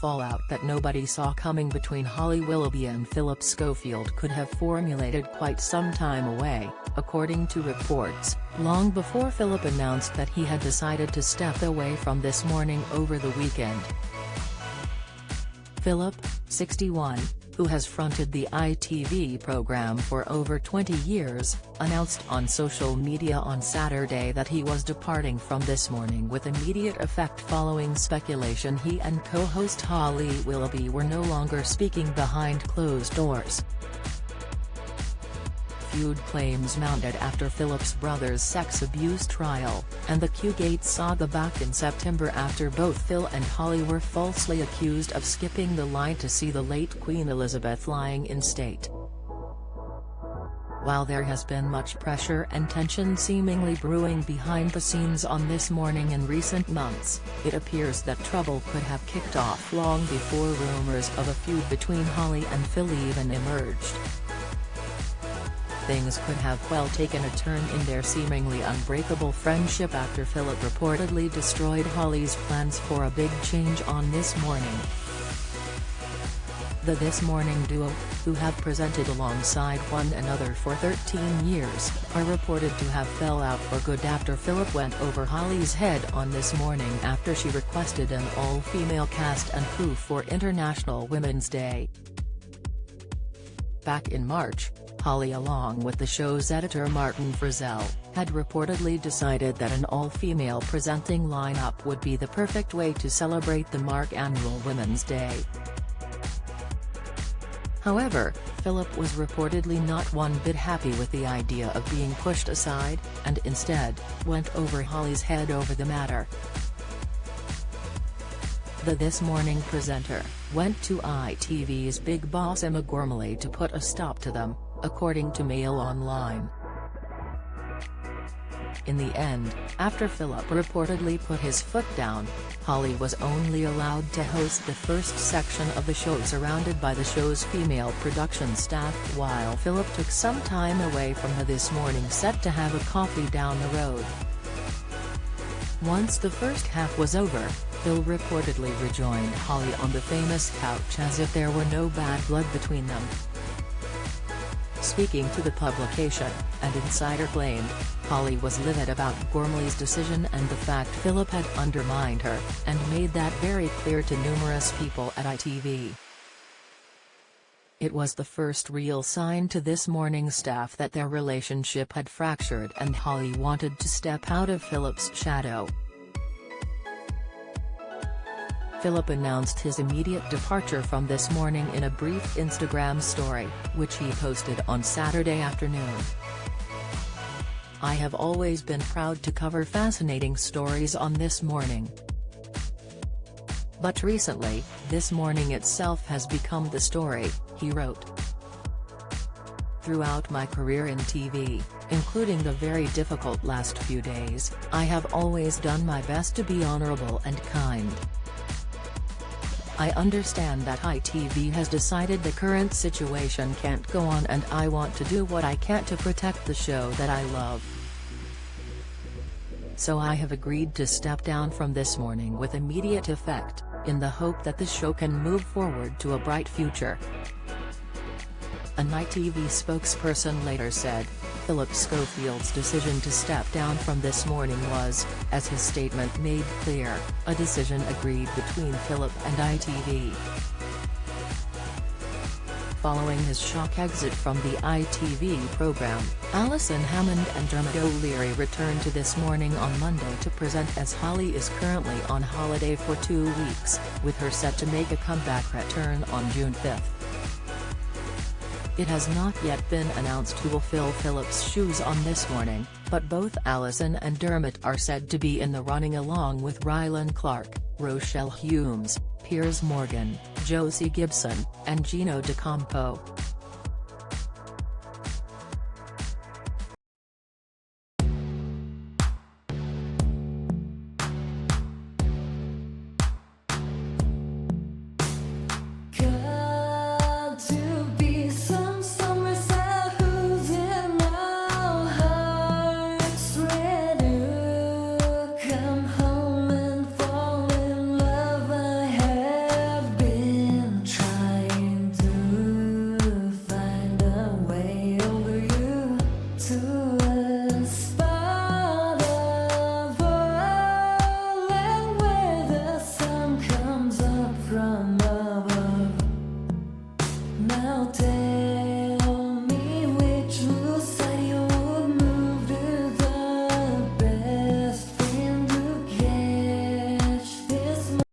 fallout that nobody saw coming between Holly Willoughby and Philip Schofield could have formulated quite some time away, according to reports, long before Philip announced that he had decided to step away from This Morning over the weekend. Philip, 61, who has fronted the ITV program for over 20 years, announced on social media on Saturday that he was departing from This Morning with immediate effect following speculation he and co-host Holly Willoughby were no longer speaking behind closed doors. Feud claims mounted after Philip's brother's sex abuse trial, and the Q-Gate saga back in September after both Phil and Holly were falsely accused of skipping the line to see the late Queen Elizabeth lying in state. While there has been much pressure and tension seemingly brewing behind the scenes on This Morning in recent months, it appears that trouble could have kicked off long before rumors of a feud between Holly and Phil even emerged. Things could have well taken a turn in their seemingly unbreakable friendship after Philip reportedly destroyed Holly's plans for a big change on This Morning. The This Morning duo, who have presented alongside one another for 13 years, are reported to have fell out for good after Philip went over Holly's head on This Morning after she requested an all-female cast and crew for International Women's Day. Back in March, Holly, along with the show's editor Martin Frizzell, had reportedly decided that an all-female presenting lineup would be the perfect way to celebrate the March annual Women's Day. However, Philip was reportedly not one bit happy with the idea of being pushed aside, and instead, went over Holly's head over the matter. The This Morning presenter went to ITV's Big Boss Emma Gormley to put a stop to them, according to Mail Online. In the end, after Philip reportedly put his foot down, Holly was only allowed to host the first section of the show surrounded by the show's female production staff while Philip took some time away from the This Morning set to have a coffee down the road. Once the first half was over, Phil reportedly rejoined Holly on the famous couch as if there were no bad blood between them. Speaking to the publication, an insider claimed, Holly was livid about Gormley's decision and the fact Philip had undermined her, and made that very clear to numerous people at ITV. It was the first real sign to This Morning staff that their relationship had fractured and Holly wanted to step out of Philip's shadow. Philip announced his immediate departure from This Morning in a brief Instagram story, which he posted on Saturday afternoon. "I have always been proud to cover fascinating stories on This Morning. But recently, This Morning itself has become the story," he wrote. "Throughout my career in TV, including the very difficult last few days, I have always done my best to be honorable and kind. I understand that ITV has decided the current situation can't go on and I want to do what I can to protect the show that I love. So I have agreed to step down from This Morning with immediate effect, in the hope that the show can move forward to a bright future." An ITV spokesperson later said, Philip Schofield's decision to step down from This Morning was, as his statement made clear, a decision agreed between Philip and ITV. Following his shock exit from the ITV program, Alison Hammond and Dermot O'Leary returned to This Morning on Monday to present as Holly is currently on holiday for 2 weeks, with her set to make a comeback return on June 5. It has not yet been announced who will fill Philip's shoes on This Morning, but both Alison and Dermot are said to be in the running along with Rylan Clark, Rochelle Humes, Piers Morgan, Josie Gibson, and Gino D'Acampo.